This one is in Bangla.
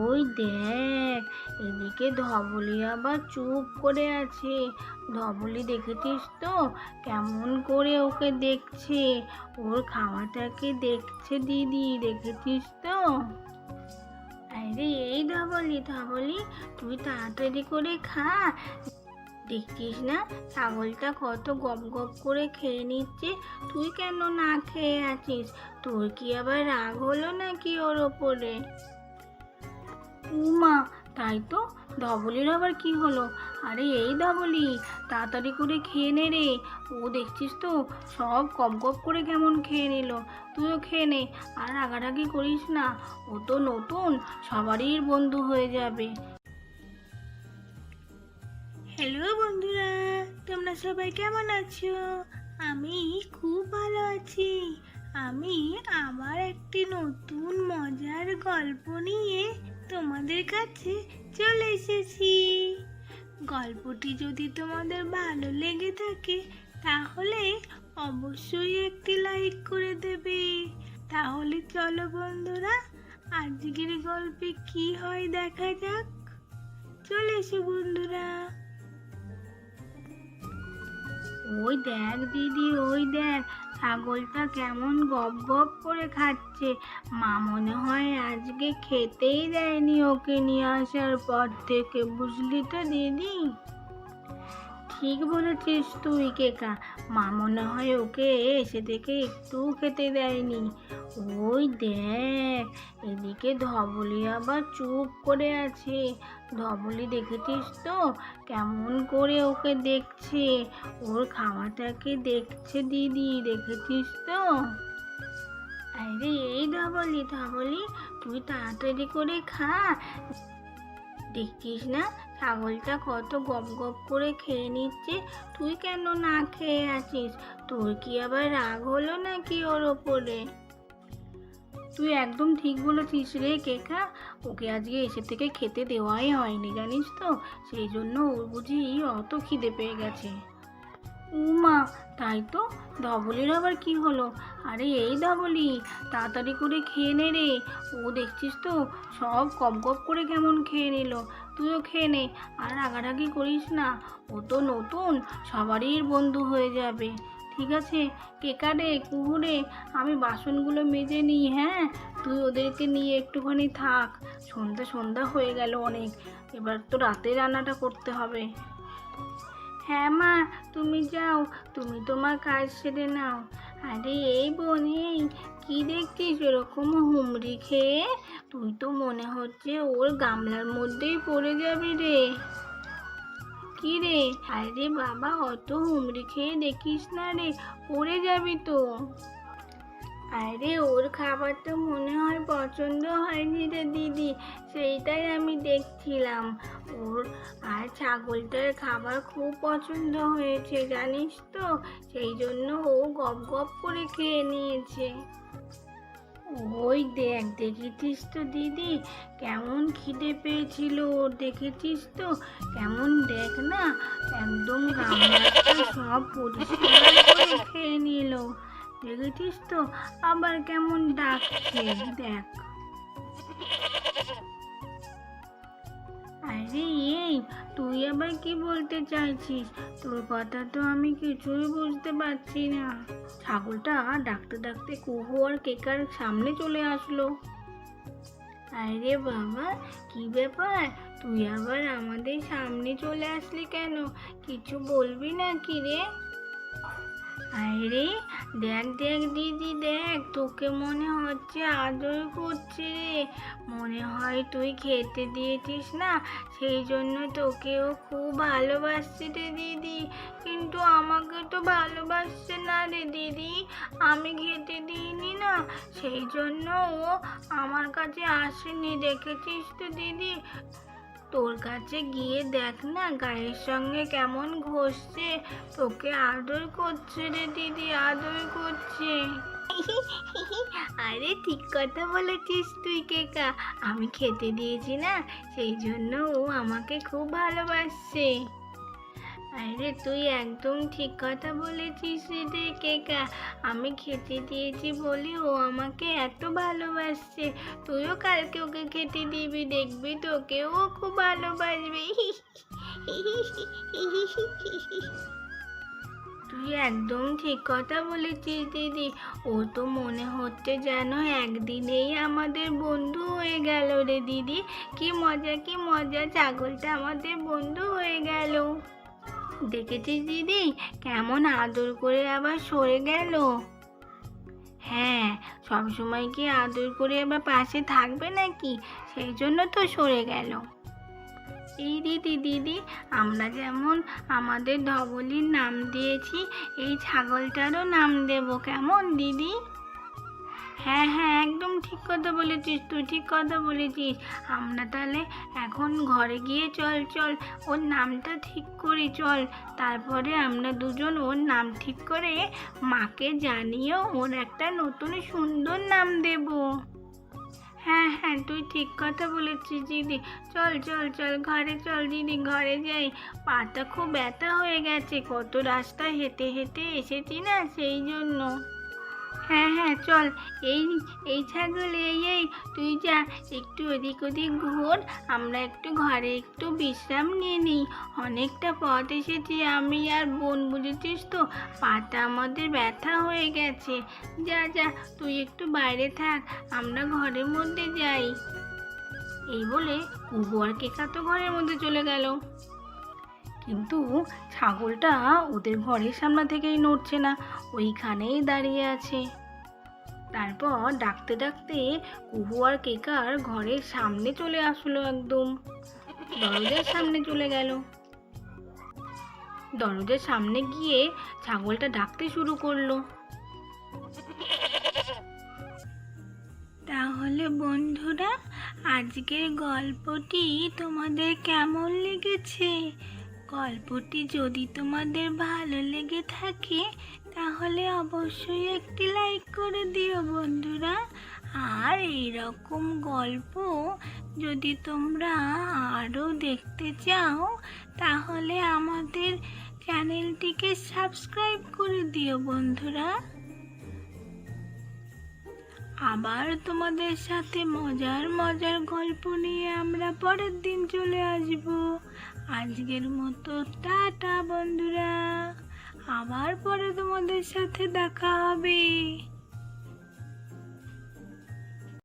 ওই দেখ, এদিকে ধবলি আবার চুপ করে আছে। ধবলি দেখেছিস তো কেমন করে ওকে দেখছে, ওর খাওয়াটাকে দেখছে দিদি, দেখেছিস তো? আরে এই ধবলি ধবলি, তুই তাড়াতাড়ি করে খা। দেখছিস না ছাগলটা কত গপ গপ করে খেয়ে নিচ্ছে, তুই কেন না খেয়ে আছিস? তোর কি আবার রাগ হলো নাকি ওর ওপরে? উমা, তাই তো, ধবলির আবার কি হলো? আরে এই ধবলি, তাড়াতাড়ি করে খেয়ে নে রে। ও দেখছিস তো সব গপ গপ করে কেমন খেয়ে নিল, তুইও খেয়ে নে। আর রাগারাগি করিস না, ও তো নতুন, সবারই বন্ধু হয়ে যাবে। হ্যালো বন্ধুরা, তোমরা সবাই কেমন আছো? আমি খুব ভালো আছি। আমি আমার একটি নতুন মজার গল্প নিয়ে তোমাদের কাছে চলে এসেছি। গল্পটি যদি তোমাদের ভালো লেগে থাকে তাহলে অবশ্যই একটি লাইক করে দেবে। তাহলে চলো বন্ধুরা, আজকের গল্পে কি হয় দেখা যাক। চলে এসো বন্ধুরা। ওই দেখ দিদি, ওই দেখ ছাগলটা কেমন গপ গপ করে খাচ্ছে। মা মনে হয় আজকে খেতেই দেয়নি ওকে নিয়ে আসার পর থেকে, বুঝলি তো দিদি? ঠিক বলেছিস তুই কেকা, মা মনে হয় ওকে এসে থেকে একটু খেতে দেয়নি। ওই দেখ, এদিকে ধবলি আবার চুপ করে আছে। ধবলি দেখেছিস তো কেমন করে ওকে দেখছে, ওর খাওয়াটাকে দেখছে দিদি, দেখেছিস তো? আরে এই ধবলি ধবলি, তুই তাড়াতাড়ি করে খা। দেখছিস না ছাগলটা কত গপ গপ করে খেয়ে নিচ্ছে, তুই কেন না খেয়ে আছিস? তোর কি আবার রাগ হলো নাকি ওর ওপরে? তুই একদম ঠিক বলেছিস রে কেকা, ওকে আজকে এসে থেকে খেতে দেওয়াই হয়নি জানিস তো, সেই জন্য ওর বুঝি অত খিদে পেয়ে গেছে। উমা, তাই তো, ধবলির আবার কি হলো? আরে এই ধবলি, তাড়াতাড়ি করে খেয়ে নে রে। ও দেখছিস তো সব গপ গপ করে কেমন খেয়ে নিল, তুইও খেয়ে নে। আর রাগারাগি করিস না, ও তো নতুন, সবারই বন্ধু হয়ে যাবে। ঠিক আছে কেকা রে, কুহু রে, আমি বাসনগুলো মেজে নিই, হ্যাঁ? তুই ওদেরকে নিয়ে একটুখানি থাক। সন্ধ্যা সন্ধ্যা হয়ে গেল অনেক, এবার তো রাতে রান্নাটা করতে হবে। হ্যাঁ মা, তুমি যাও, তুমি তোমার কাজ সেরে নাও। আরে এই বোন, এই কি দেখছিস এরকম হুমড়ি খেয়ে? তুই তো মনে হচ্ছে ওর গামলার মধ্যেই পড়ে যাবি রে। কি রে? আরে বাবা, অত হুমড়ি খেয়ে দেখিস না রে, পড়ে যাবি তো। আরে ওর খাবার তো মনে হয় পছন্দ হয়নি রে দিদি, সেইটাই আমি দেখছিলাম। ওর আর ছাগলটার খাবার খুব পছন্দ হয়েছে জানিস তো, সেই জন্য ও গপ গপ করে খেয়ে নিয়েছে। ওই দেখ, দেখেছিস তো দিদি কেমন খিদে পেয়েছিল ওর, দেখেছিস তো কেমন, দেখ না একদম গামলাটা সব পরিষ্কার করে খেয়ে নিল, দেখেছিস তো? আবার কেমন ডাকছে দেখ। আরে এই, তুই আবার কি বলতে চাইছিস? তোর কথা তো আমি কিছুই বুঝতে পারছি না। ছাগলটা ডাকতে ডাকতে কুহু আর কেকার সামনে চলে আসলো। আরে বাবা, কি ব্যাপার? তুই আবার আমাদের সামনে চলে আসলি কেন? কিছু বলবি নাকি রে? আরে দেখ দেখ দিদি, দেখ তোকে মনে হচ্ছে আদর করছে রে। মনে হয় তুই খেতে দিয়েছিস না, সেই জন্য তোকেও খুব ভালোবাসছে রে দিদি। কিন্তু আমাকে তো ভালোবাসছে না রে দিদি, আমি খেতে দিইনি না, সেই জন্য ও আমার কাছে আসেনি, দেখেছিস তো দিদি? তোর কাছে গিয়ে দেখ না গায়ের সঙ্গে কেমন ঘষছে, তোকে আদর করছে রে দিদি, আদর করছে। আরে ঠিক কথা বলেছিস তুই কেকা, আমি খেতে দিয়েছি না, সেই জন্য ও আমাকে খুব ভালোবাসছে। আরে তুই একদম ঠিক কথা বলেছিস রে কেকা। আমি খেতে দিয়েছি বলে ও আমাকে এত ভালোবাসছে। তুইও কালকে ওকে খেতে দিবি, দেখবি তোকেও ও খুব ভালোবাসবে। তুই একদম ঠিক কথা বলেছিস দিদি। ও তো মনে হচ্ছে যেন একদিনেই আমাদের বন্ধু হয়ে গেল রে দিদি। কি মজা কি মজা, ছাগলটা আমাদের বন্ধু হয়ে গেল। দেখেছিস দিদি কেমন আদর করে আবার সরে গেল। হ্যাঁ, সবসময় কি আদর করে আবার পাশে থাকবে নাকি? সেই জন্য তো সরে গেল। এই দিদি আমরা যেমন আমাদের ধবলির নাম দিয়েছি, এই ছাগলটারও নাম দেব কেমন দিদি? হ্যাঁ হ্যাঁ, একদম ঠিক কথা বলেছিস, তুই ঠিক কথা বলেছিস। আমরা তাহলে এখন ঘরে গিয়ে চল চল ওর নামটা ঠিক করি চল। তারপরে আমরা দুজন ওর নাম ঠিক করে মাকে জানিয়েও ওর একটা নতুন সুন্দর নাম দেব। হ্যাঁ হ্যাঁ, তুই ঠিক কথা বলেছিস দিদি। চল চল চল ঘরে চল দিদি, ঘরে যাই। পাটা খুব ব্যথা হয়ে গেছে, কত রাস্তা হেঁটে হেঁটে এসেছি না, সেই জন্য। হ্যাঁ হ্যাঁ চল। এই এই ছাগল এই তুই যা, একটু এদিক ওদিক ঘোর, আমরা একটু ঘরে একটু বিশ্রাম নিয়ে নিই। অনেকটা পথ এসেছি আমি আর বোন, বুঝেছিস তো, পাটা আমাদের ব্যথা হয়ে গেছে। যা যা, তুই একটু বাইরে থাক, আমরা ঘরের মধ্যে যাই। এই বলে কুহু আর কেকা তো ঘরের মধ্যে চলে গেল। কিন্তু ছাগলটা ওদের ঘরের সামনে থেকেই নড়ছে না, ওইখানেই দাঁড়িয়ে আছে। তারপর ডাকতে ডাকতে কুহু আর কেকার ঘরের সামনে চলে আসলো, একদম দরজার সামনে চলে গেল। দরজার সামনে গিয়ে ছাগলটা ডাকতে শুরু করলো। তাহলে বন্ধুরা, আজকের গল্পটি তোমাদের কেমন লেগেছে? গল্পটি যদি তোমাদের ভালো লেগে থাকে তাহলে অবশ্যই একটি লাইক করে দিও বন্ধুরা। আর এইরকম গল্প যদি তোমরা আরও দেখতে চাও তাহলে আমাদের চ্যানেলটিকে সাবস্ক্রাইব করে দিও বন্ধুরা। আবার তোমাদের সাথে মজার মজার গল্প নিয়ে আমরা পরের দিন চলে আসব। আজকের মতো টাটা বন্ধুরা, আবার পরে তোমাদের সাথে দেখা হবে।